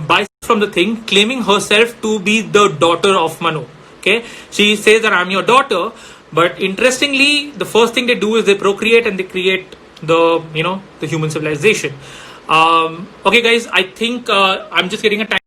buys from the thing, claiming herself to be the daughter of Manu. Okay, she says that I'm your daughter, but interestingly, the first thing they do is they procreate and they create the the human civilization. Okay, guys, I think I'm just getting a time.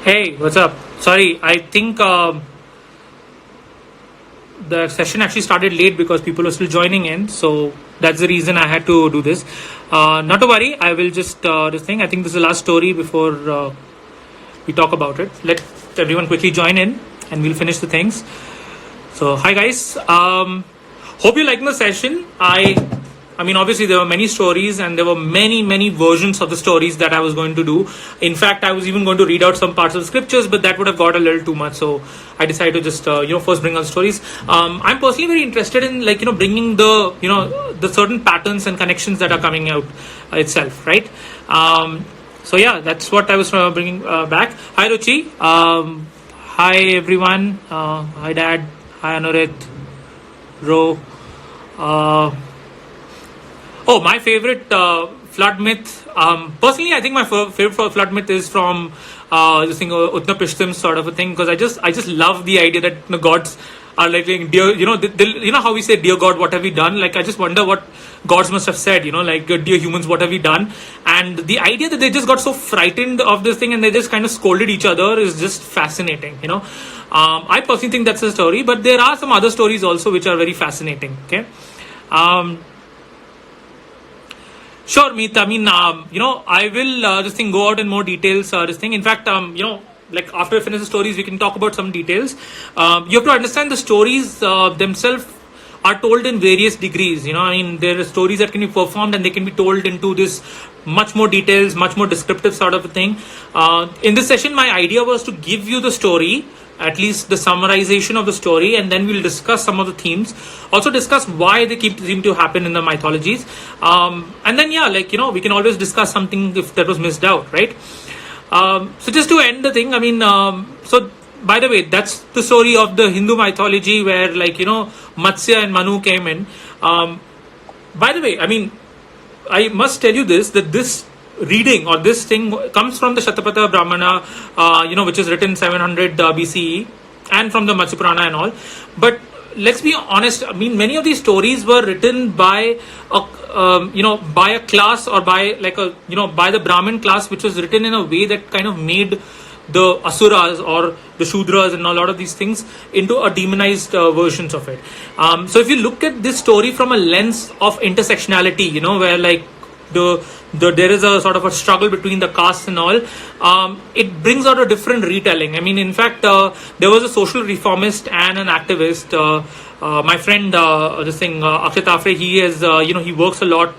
Hey, what's up? Sorry, I think the session actually started late because people are still joining in, so that's the reason I had to do this. Not to worry, I will just this thing. I think this is the last story before we talk about it. Let everyone quickly join in, and we'll finish the things. So, hi guys. Hope you like the session. I mean, obviously there were many stories and there were many versions of the stories that I was going to do. In fact, I was even going to read out some parts of the scriptures, but that would have got a little too much. So I decided to just first bring out stories. I'm personally very interested in bringing the the certain patterns and connections that are coming out itself, right? So yeah, that's what I was bringing back. Hi Ruchi. Hi everyone. Hi Dad. Hi Anurit. Ro. Oh, my favorite flood myth. Personally, I think my favorite flood myth is from this thing, Utnapishtim sort of a thing, because I just love the idea that the gods are like dear, how we say, dear God, what have you done? Like, I just wonder what gods must have said, like, dear humans, what have you done? And the idea that they just got so frightened of this thing and they just kind of scolded each other is just fascinating, I personally think that's a story, but there are some other stories also which are very fascinating. Okay. Sure, Meet. I mean, I will this thing go out in more details. This thing. In fact, like after I finish the stories, we can talk about some details. You have to understand the stories themselves are told in various degrees. I mean, there are stories that can be performed and they can be told into this much more details, much more descriptive sort of a thing. In this session, my idea was to give you the story, at least the summarization of the story, and then we'll discuss some of the themes, also discuss why they seem to happen in the mythologies, and then we can always discuss something if that was missed out, right? So just to end the thing, I mean, so by the way, that's the story of the Hindu mythology where Matsya and Manu came in. By the way, I mean, I must tell you that this reading or this thing comes from the Shatapatha Brahmana, which is written 700 BCE, and from the Matsya Purana and all. But let's be honest. I mean, many of these stories were written by by a class or by by the Brahmin class, which was written in a way that kind of made the Asuras or the Shudras and a lot of these things into a demonized versions of it. So if you look at this story from a lens of intersectionality, where there is a sort of a struggle between the castes and all, it brings out a different retelling. I mean, in fact, there was a social reformist and an activist, my friend, Akshay Tafre, he is, he works a lot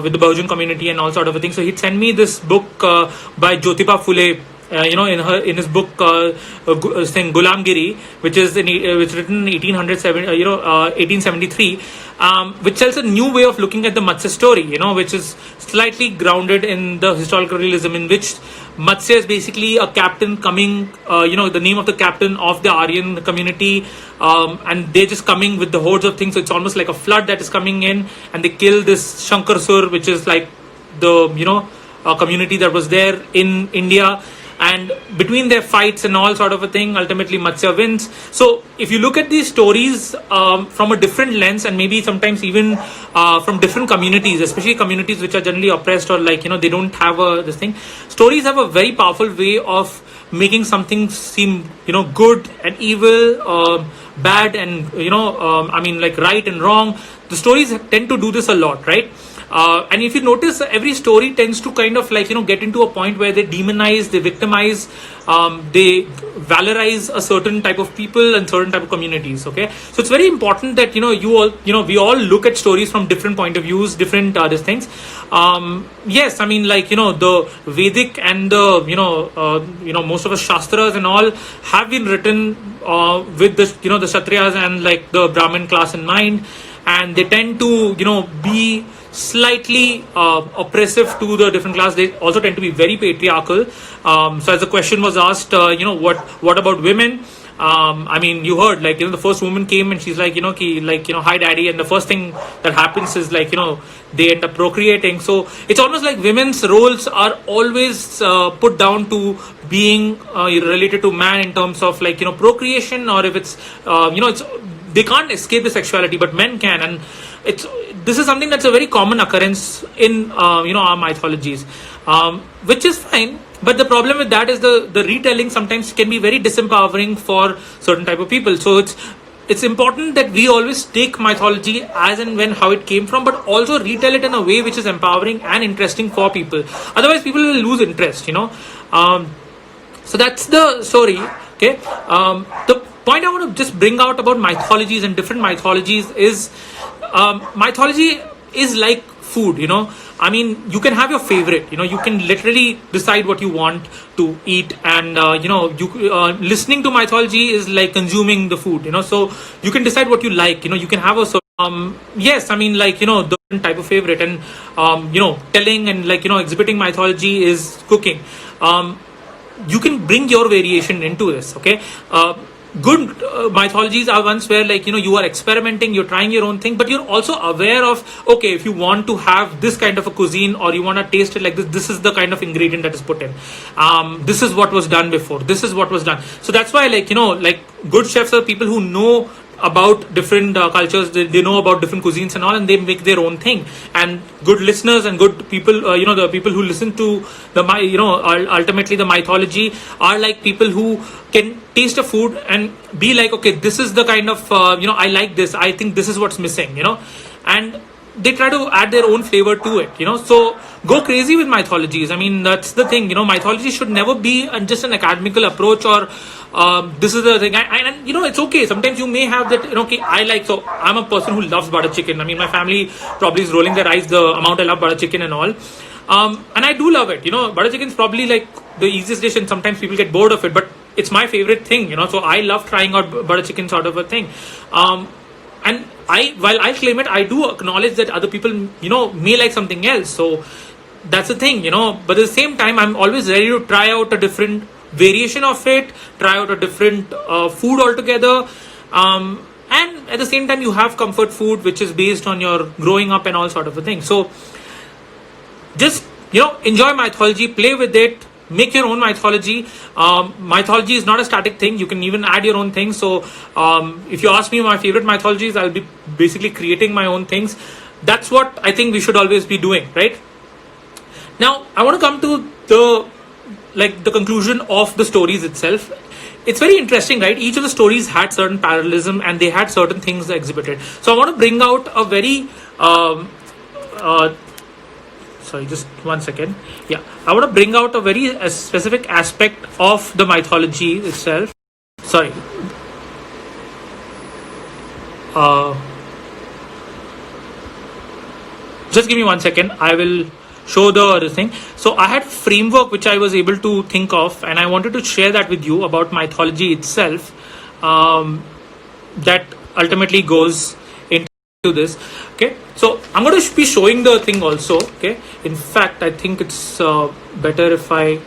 with the Bahujan community and all sort of a thing. So he'd send me this book by Jyotiba Phule, in his book Gulamgiri, which is written in 1873, which tells a new way of looking at the Matsya story, which is slightly grounded in the historical realism, in which Matsya is basically a captain coming, the name of the captain of the Aryan community, and they're just coming with the hordes of things. So it's almost like a flood that is coming in, and they kill this Shankarsur, which is like the community that was there in India. And between their fights and all sort of a thing, ultimately Matsya wins. So if you look at these stories from a different lens, and maybe sometimes even from different communities, especially communities which are generally oppressed or they don't have this thing, stories have a very powerful way of making something seem good and evil, bad and right and wrong. The stories tend to do this a lot, right? And if you notice, every story tends to kind of get into a point where they demonize, they victimize, they valorize a certain type of people and certain type of communities. Okay, so it's very important that we all look at stories from different point of views, different these things. Yes, I mean the Vedic and the most of the Shastras and all have been written with the the Kshatriyas and the Brahmin class in mind, and they tend to be slightly oppressive to the different class. They also tend to be very patriarchal. So as the question was asked, what about women? I mean, you heard, like, the first woman came and she's like, hi daddy, and the first thing that happens is, like, they end up procreating. So it's almost like women's roles are always put down to being related to man in terms of, like, procreation, or if it's it's, they can't escape the sexuality, but men can. And this is something that's a very common occurrence in our mythologies, which is fine. But the problem with that is the retelling sometimes can be very disempowering for certain type of people. So it's important that we always take mythology as and when how it came from, but also retell it in a way which is empowering and interesting for people. Otherwise, people will lose interest. So that's the story. Okay. The point I want to just bring out about mythologies and different mythologies is mythology is like food. I mean, you can have your favorite. You can literally decide what you want to eat, and listening to mythology is like consuming the food. So you can decide what you like. You can have a yes, I mean, like, the type of favorite, and telling and, like, exhibiting mythology is cooking. You can bring your variation into this. Okay. Good mythologies are ones where, like, you are experimenting, you're trying your own thing, but you're also aware of, okay, if you want to have this kind of a cuisine, or you want to taste it like this is the kind of ingredient that is put in. This is what was done before, this is what was done. So that's why, like, like, good chefs are people who know about different cultures. They know about different cuisines and all, and they make their own thing. And good listeners and good people, the people who listen to ultimately the mythology are like people who can taste a food and be like, okay, this is the kind of I like this, I think this is what's missing, and they try to add their own flavor to it. So go crazy with mythologies. I mean, that's the thing. Mythology should never be just an academical approach, or this is the thing. And it's okay. Sometimes you may have that. Okay, so I'm a person who loves butter chicken. I mean, my family probably is rolling their eyes the amount I love butter chicken and all. And I do love it. Butter chicken is probably like the easiest dish, and sometimes people get bored of it, but it's my favorite thing. So I love trying out butter chicken sort of a thing. And while I claim it, I do acknowledge that other people, may like something else. So that's the thing, But at the same time, I'm always ready to try out a different variation of it, try out a different food altogether. And at the same time, you have comfort food, which is based on your growing up and all sort of a thing. So just, enjoy mythology, play with it. Make your own mythology. Mythology is not a static thing. You can even add your own things. So if you ask me my favorite mythologies, I'll be basically creating my own things. That's what I think we should always be doing, right? Now, I want to come to the conclusion of the stories itself. It's very interesting, right? Each of the stories had certain parallelism, and they had certain things exhibited. So I want to bring out a very sorry, just 1 second. Yeah, I want to bring out a very specific aspect of the mythology itself. Sorry. Just give me 1 second. I will show the other thing. So I had framework which I was able to think of, and I wanted to share that with you about mythology itself. That ultimately goes into this. Okay, so I'm going to be showing the thing also. Okay, in fact, I think it's better if I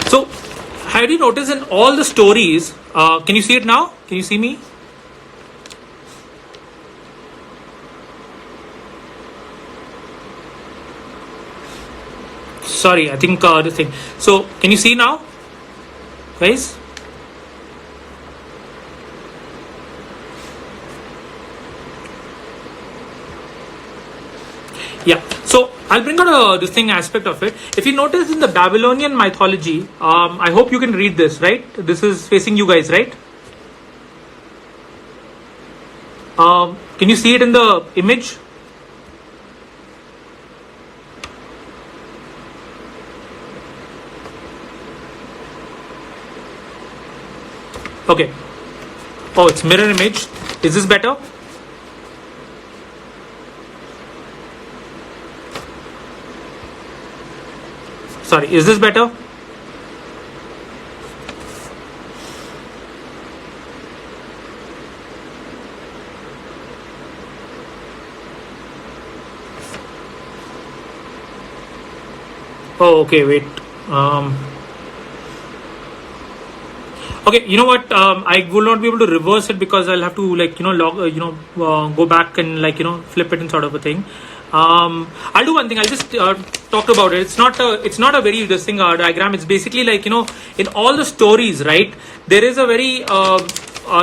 so have you noticed in all the stories, can you see it now? Can you see me? Sorry, I think the thing. So can you see now, guys? Yeah, so I'll bring out this thing aspect of it. If you notice in the Babylonian mythology, I hope you can read this, right? This is facing you guys, right? Can you see it in the image? Okay. Oh, it's mirror image. Is this better? Sorry, is this better? Oh, okay, wait. Um, okay, you know what? I will not be able to reverse it because I'll have to go back and flip it and sort of a thing. I'll do one thing. I'll just talk about it. It's not a very interesting diagram. It's basically in all the stories, right? There is a very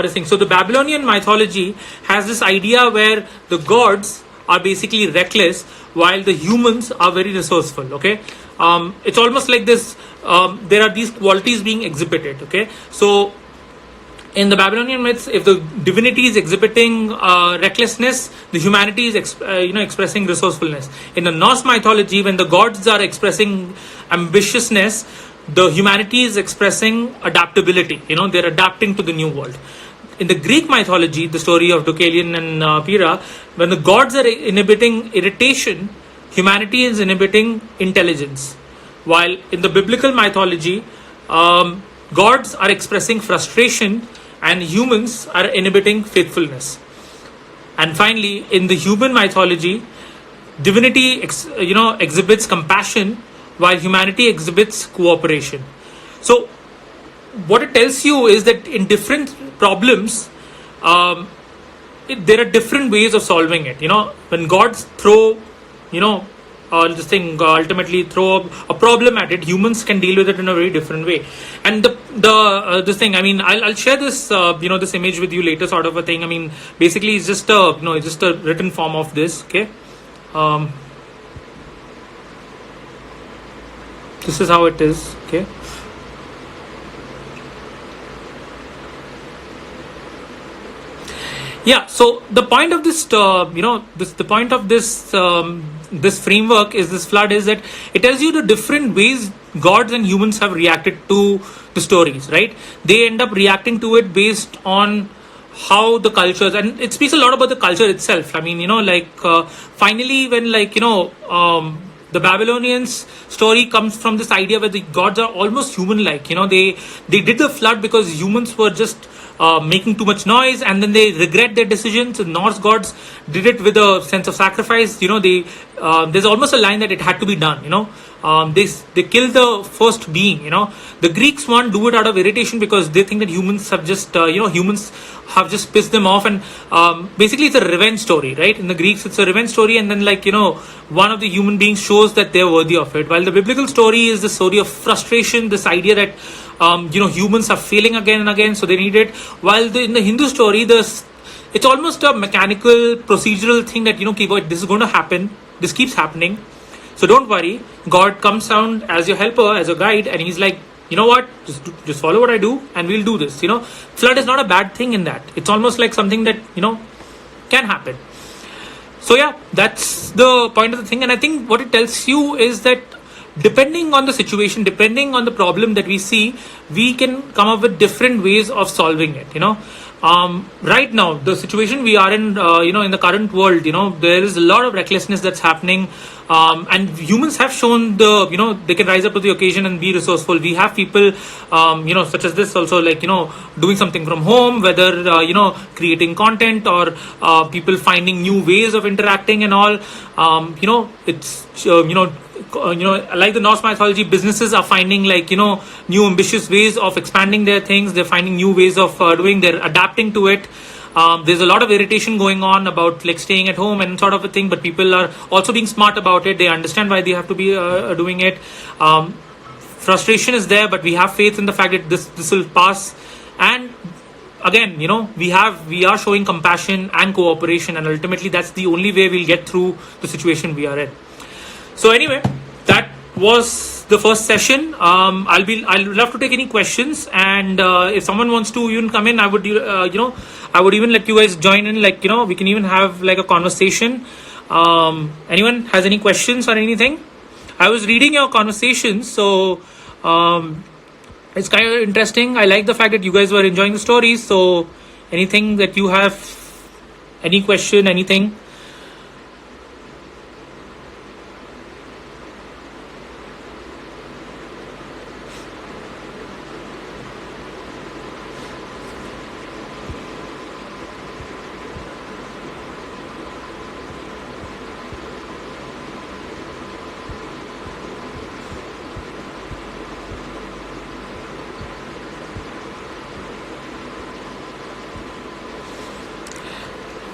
this thing. So the Babylonian mythology has this idea where the gods are basically reckless while the humans are very resourceful. Okay, it's almost like this. There are these qualities being exhibited. Okay, so in the Babylonian myths, if the divinity is exhibiting recklessness, the humanity is expressing resourcefulness. In the Norse mythology, when the gods are expressing ambitiousness, the humanity is expressing adaptability. They're adapting to the new world. In the Greek mythology, the story of Deucalion and Pyrrha, when the gods are inhibiting irritation, humanity is inhibiting intelligence. While in the biblical mythology, gods are expressing frustration and humans are inhibiting faithfulness. And finally, in the human mythology, divinity exhibits compassion while humanity exhibits cooperation. So what it tells you is that in different problems, there are different ways of solving it. When gods throw this thing ultimately throw a problem at it, humans can deal with it in a very different way. And this thing, I mean, I'll share this this image with you later, sort of a thing. I mean, basically it's just a written form of this. Okay, this is how it is. Okay, yeah. So the point of this the point of this framework is this flood is that it tells you the different ways gods and humans have reacted to the stories, right? They end up reacting to it based on how the cultures, and it speaks a lot about the culture itself. I mean, finally when the Babylonians story comes from this idea where the gods are almost human like. They did the flood because humans were just making too much noise, and then they regret their decisions. The Norse gods did it with a sense of sacrifice. There's almost a line that it had to be done. They killed the first being. The Greeks want to do it out of irritation because they think that humans have just pissed them off, and basically it's a revenge story, right? In the Greeks, it's a revenge story, and then one of the human beings shows that they're worthy of it. While the biblical story is the story of frustration, this idea that humans are failing again and again, so they need it. While in the Hindu story, it's almost a mechanical, procedural thing that this is going to happen. This keeps happening, so don't worry. God comes down as your helper, as a guide, and He's like, you know what? Just follow what I do, and we'll do this. Flood is not a bad thing in that. It's almost like something that can happen. So yeah, that's the point of the thing, and I think what it tells you is that depending on the situation, depending on the problem that we see, we can come up with different ways of solving it. Right now, the situation we are in, in the current world, there is a lot of recklessness that's happening, and humans have shown they can rise up to the occasion and be resourceful. We have people, such as this also, doing something from home, whether creating content or people finding new ways of interacting and all. It's like the Norse mythology, businesses are finding new ambitious ways of expanding their things. They're finding new ways of they're adapting to it. There's a lot of irritation going on about staying at home and sort of a thing, but people are also being smart about it. They understand why they have to be doing it. Frustration is there, but we have faith in the fact that this will pass. And again, we are showing compassion and cooperation, and ultimately that's the only way we'll get through the situation we are in. So anyway, that was the first session. I'll love to take any questions, and if someone wants to even come in, I would I would even let you guys join in. We can even have a conversation. Anyone has any questions or anything? I was reading your conversations, so it's kind of interesting. I like the fact that you guys were enjoying the stories. So anything that you have, any question, anything?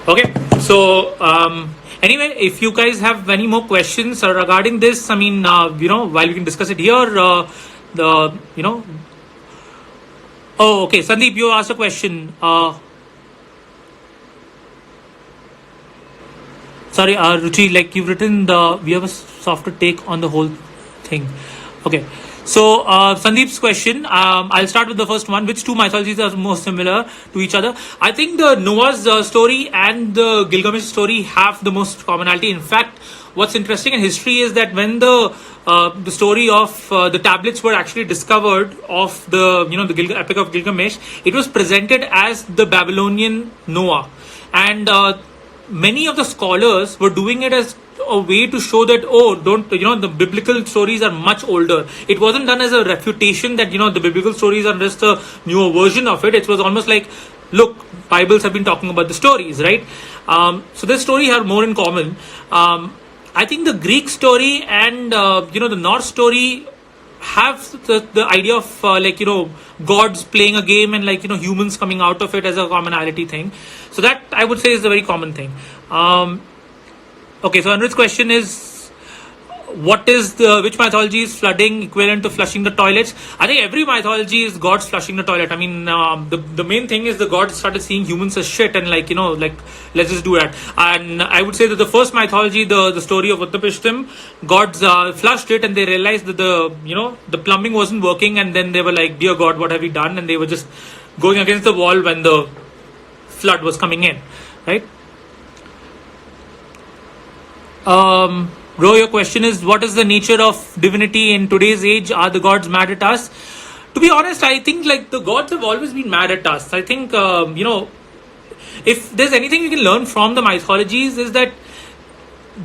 Okay, so anyway, if you guys have any more questions regarding this, I mean, while we can discuss it here, the oh, okay, Sandeep, you asked a question. Sorry, Ruchi, like you've written we have a softer take on the whole thing. Okay. So, Sandeep's question, I'll start with the first one. Which two mythologies are most similar to each other? I think the Noah's story and the Gilgamesh story have the most commonality. In fact, what's interesting in history is that when the story of the tablets were actually discovered of the Epic of Gilgamesh, it was presented as the Babylonian Noah, and many of the scholars were doing it as a way to show that the biblical stories are much older. It wasn't done as a refutation that the biblical stories are just a newer version of it. It was almost like, look, Bibles have been talking about the stories, right? So this story have more in common. I think the Greek story and the Norse story have the idea of gods playing a game and humans coming out of it as a commonality thing. So that I would say is a very common thing. Okay, so Anuruddh's question is, which mythology is flooding equivalent to flushing the toilets? I think every mythology is gods flushing the toilet. I mean, the main thing is the gods started seeing humans as shit and let's just do that. And I would say that the first mythology, the story of Uttapishtim, gods flushed it and they realized that the plumbing wasn't working, and then they were like, dear God, what have we done? And they were just going against the wall when the flood was coming in, right? Ro, your question is, what is the nature of divinity in today's age? Are the gods mad at us? To be honest, I think the gods have always been mad at us. I think, if there's anything we can learn from the mythologies is that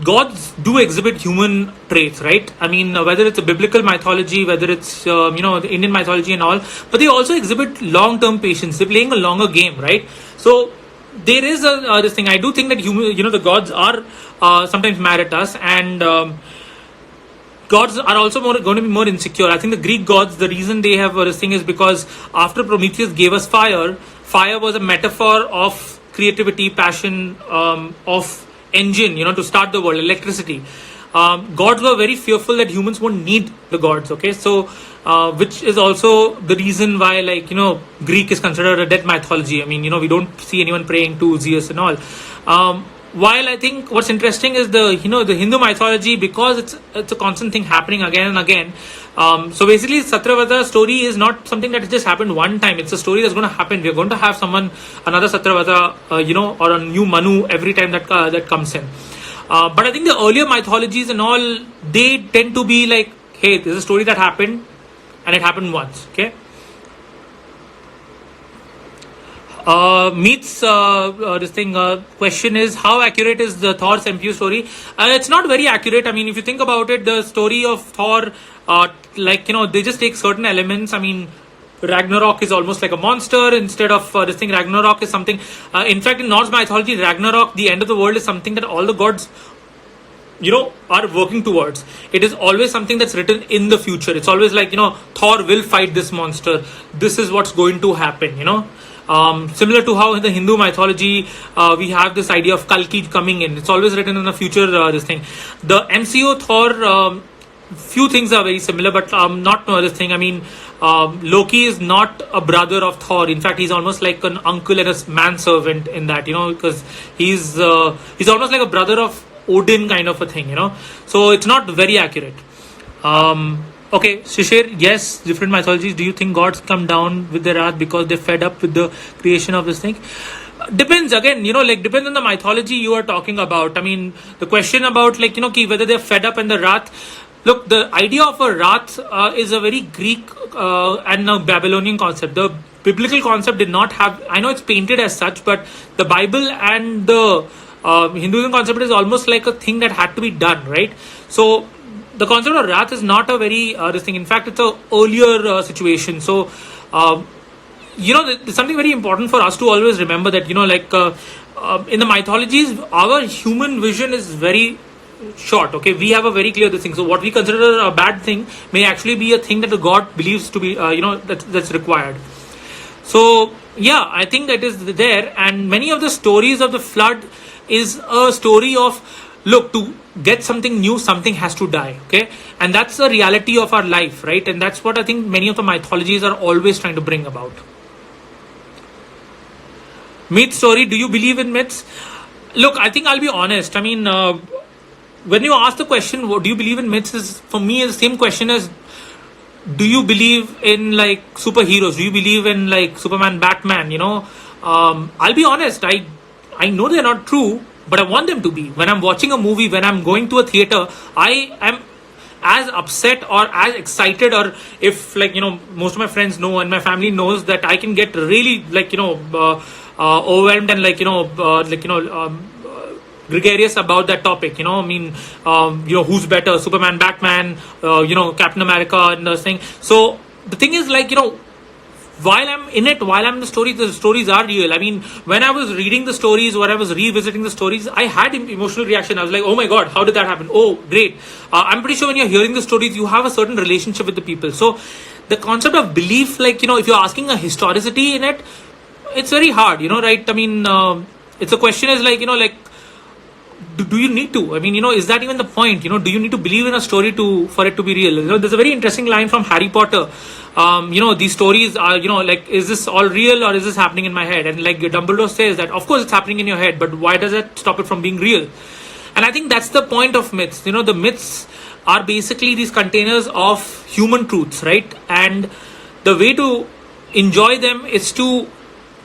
gods do exhibit human traits, right? I mean, whether it's a biblical mythology, whether it's, the Indian mythology and all, but they also exhibit long-term patience. They're playing a longer game, right? So, there is this thing. I do think that the gods are sometimes mad at us, and gods are also going to be more insecure. I think the Greek gods, the reason they have this thing is because after Prometheus gave us fire was a metaphor of creativity, passion, of engine, to start the world, electricity. Gods were very fearful that humans won't need the gods. Okay, so which is also the reason why Greek is considered a dead mythology. I mean, we don't see anyone praying to Zeus and all. While I think what's interesting is the Hindu mythology, because it's a constant thing happening again and again. So basically, Satyavata story is not something that just happened one time. It's a story that's going to happen. We're going to have another Satyavata, or a new Manu every time that comes in. But I think the earlier mythologies and all, they tend to be like, hey, this is a story that happened, and it happened once. Okay. Meets question is, how accurate is the Thor's MPU story? It's not very accurate. I mean, if you think about it, the story of Thor, they just take certain elements. I mean, Ragnarok is almost like a monster instead of Ragnarok is something. In fact, in Norse mythology, Ragnarok, the end of the world, is something that all the gods are working towards. It is always something that's written in the future. It's always like, Thor will fight this monster. This is what's going to happen, Similar to how in the Hindu mythology, we have this idea of Kalki coming in. It's always written in the future, this thing. The MCO Thor, few things are very similar, but not this thing. I mean, Loki is not a brother of Thor. In fact, he's almost like an uncle and a manservant in that, because he's almost like a brother of Odin kind of a thing, So it's not very accurate. Okay, Shishir, yes, different mythologies. Do you think gods come down with their wrath because they're fed up with the creation of this thing? Depends again, depends on the mythology you are talking about. I mean, the question about whether they're fed up and the wrath. Look, the idea of a wrath is a very Greek and a Babylonian concept. The biblical concept did not have, I know it's painted as such, but the Bible and the Hinduism concept is almost like a thing that had to be done, right? So the concept of wrath is not a very this thing. In fact, it's a earlier situation. So there's something very important for us to always remember that in the mythologies, our human vision is very short. Okay, we have a very clear this thing. So what we consider a bad thing may actually be a thing that the god believes to be that's required. So Yeah, I think that is there, and many of the stories of the flood is a story of, look, to get something new, something has to die. Okay, and that's the reality of our life, right? And that's what I think many of the mythologies are always trying to bring about. Myth story, do you believe in myths? Look, I think I'll be honest. I mean, when you ask the question, what do you believe in myths, is for me is the same question as, do you believe in like superheroes? Do you believe in like Superman, Batman? I'll be honest. I know they're not true, but I want them to be. When I'm watching a movie, when I'm going to a theater, I am as upset or as excited, or if like most of my friends know and my family knows that I can get really like overwhelmed and gregarious about that topic. Who's better, Superman, Batman, Captain America, and the thing. So the thing is, like, while I'm in it, while I'm in the stories are real. I mean, when I was reading the stories or I was revisiting the stories, I had emotional reaction. I was like, oh my god, how did that happen? Oh, great. I'm pretty sure when you're hearing the stories, you have a certain relationship with the people. So the concept of belief, like, if you're asking a historicity in it, it's very hard, right? I mean, it's a question is like, do you need to? I mean, is that even the point? Do you need to believe in a story for it to be real? There's a very interesting line from Harry Potter. These stories are, like, is this all real or is this happening in my head? And like Dumbledore says that, of course, it's happening in your head, but why does that stop it from being real? And I think that's the point of myths. The myths are basically these containers of human truths, right? And the way to enjoy them is to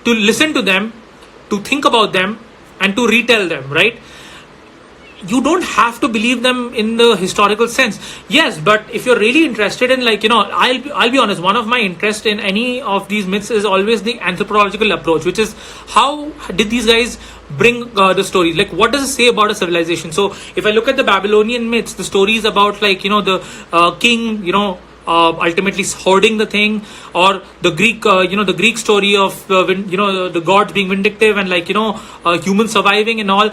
listen to them, to think about them, and to retell them, right? You don't have to believe them in the historical sense. Yes, but if you're really interested in, like, I'll be honest, one of my interest in any of these myths is always the anthropological approach, which is how did these guys bring the stories? Like, what does it say about a civilization? So if I look at the Babylonian myths, the stories about, like, the king, ultimately hoarding the thing, or the Greek story of the gods being vindictive and like humans surviving and all.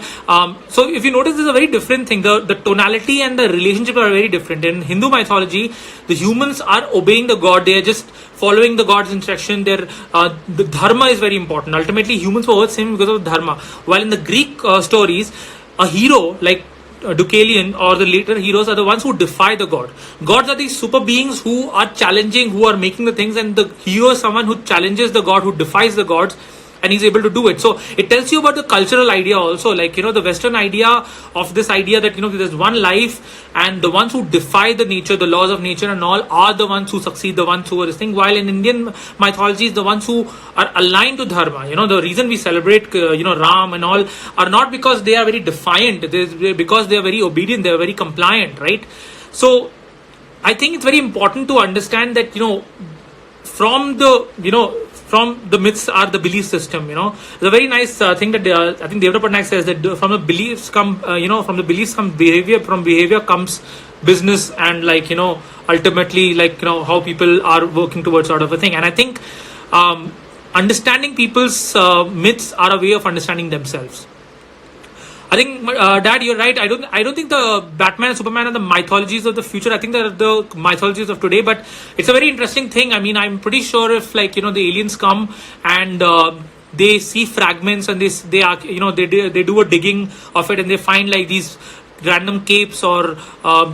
So if you notice, this is a very different thing. The tonality and the relationship are very different. In Hindu mythology, the humans are obeying the god; they are just following the god's instruction. The dharma is very important. Ultimately, humans were worth saving because of dharma. While in the Greek stories, a hero like Deucalion or the later heroes are the ones who defy the god. Gods are these super beings who are challenging, who are making the things, and the hero is someone who challenges the god, who defies the gods, and he's able to do it. So it tells you about the cultural idea also, like, the Western idea of this idea that, there's one life, and the ones who defy the nature, the laws of nature and all, are the ones who succeed, the ones who are this thing. While in Indian mythology, the ones who are aligned to dharma, the reason we celebrate, Ram and all, are not because they are very defiant, because they are very obedient, they are very compliant, right? So I think it's very important to understand that, from the myths are the belief system. It's a very nice thing that I think Devdutt Pattanaik says that from the beliefs come behavior, from behavior comes business, and like ultimately, like how people are working towards sort of a thing. And I think understanding people's myths are a way of understanding themselves. I think, Dad, you're right. I don't think the Batman and Superman are the mythologies of the future. I think they're the mythologies of today. But it's a very interesting thing. I mean, I'm pretty sure if, like, the aliens come and they see fragments and they do a digging of it, and they find like these random capes or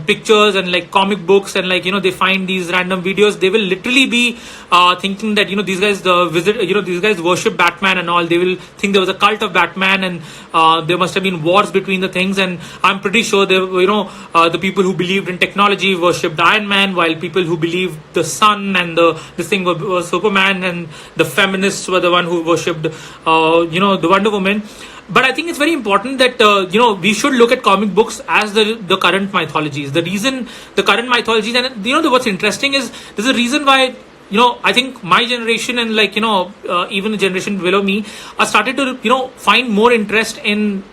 pictures and like comic books, and like they find these random videos, they will literally be thinking that these guys these guys worship Batman and all. They will think there was a cult of Batman, and there must have been wars between the things. And I'm pretty sure the people who believed in technology worshipped Iron Man, while people who believed the sun and this thing was Superman, and the feminists were the one who worshipped the Wonder Woman. But I think it's very important that we should look at comic books as the current mythologies. The reason the current mythologies, and what's interesting is there's a reason why I think my generation and like even the generation below me are started to find more interest in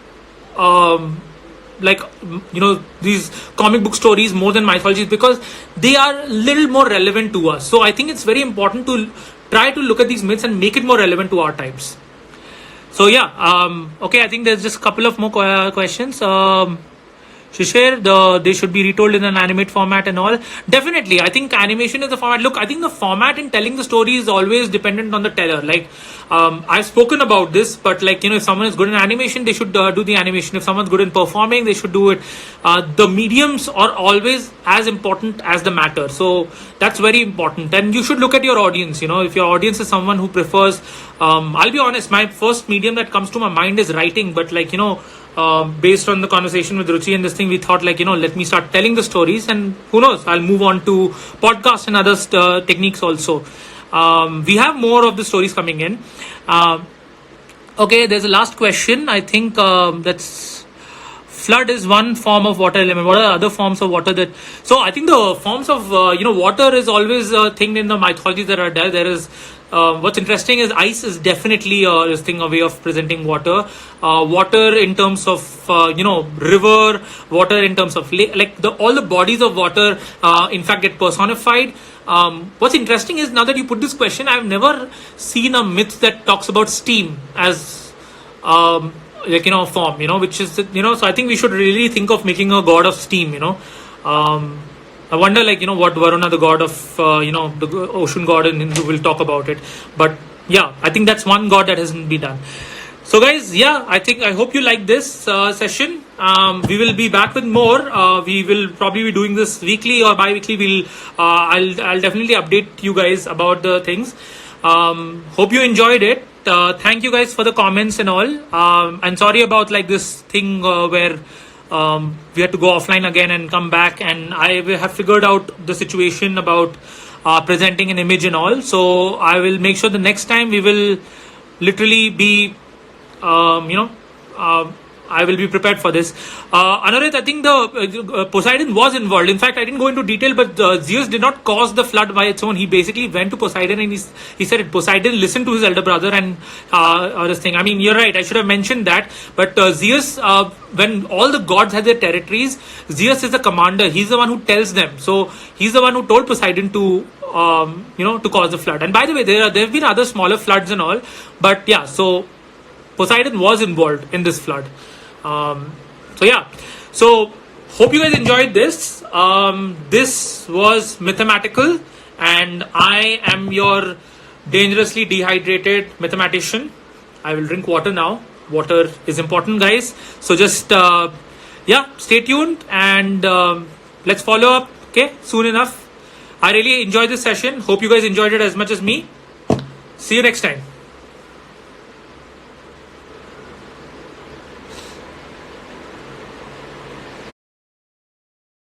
these comic book stories more than mythologies, because they are a little more relevant to us. So I think it's very important to try to look at these myths and make it more relevant to our times. So yeah, okay, I think there's just a couple of more questions. Shishir, they should be retold in an animate format and all. Definitely, I think animation is the format. Look, I think the format in telling the story is always dependent on the teller. Like, I've spoken about this, but like, if someone is good in animation, they should do the animation. If someone's good in performing, they should do it. The mediums are always as important as the matter. So that's very important. And you should look at your audience. If your audience is someone who prefers, I'll be honest, my first medium that comes to my mind is writing, but like, based on the conversation with Ruchi and this thing, we thought like, let me start telling the stories, and who knows, I'll move on to podcast and other techniques also. We have more of the stories coming in. Okay, there's a last question. I think that's flood is one form of water element. What are other forms of water that? So I think the forms of water is always a thing in the mythology that are there. There is. What's interesting is ice is definitely a way of presenting water. Water in terms of river, water in terms of lake, like all the bodies of water in fact get personified. What's interesting is, now that you put this question, I've never seen a myth that talks about steam as form, which is so I think we should really think of making a god of steam. I wonder, what Varuna, the god of, the ocean god in Hindu, will talk about it. But yeah, I think that's one god that hasn't been done. So guys, yeah, I hope you like this session. We will be back with more. We will probably be doing this weekly or bi-weekly. I'll definitely update you guys about the things. Hope you enjoyed it. Thank you guys for the comments and all. And sorry about this thing where we had to go offline again and come back, and I have figured out the situation about presenting an image and all. So I will make sure the next time we will literally be I will be prepared for this. Anurit, I think the Poseidon was involved. In fact, I didn't go into detail, but Zeus did not cause the flood by its own. He basically went to Poseidon and he said, Poseidon listened to his elder brother and this thing. I mean, you're right. I should have mentioned that. But Zeus, when all the gods had their territories, Zeus is the commander. He's the one who tells them. So he's the one who told Poseidon to to cause the flood. And by the way, there have been other smaller floods and all. But yeah, so Poseidon was involved in this flood. So hope you guys enjoyed this. This was Mathematical, and I am your dangerously dehydrated mathematician. I will drink water now. Water is important, guys. So just stay tuned, and let's follow up soon enough. I really enjoyed this session. Hope you guys enjoyed it as much as me. See you next time.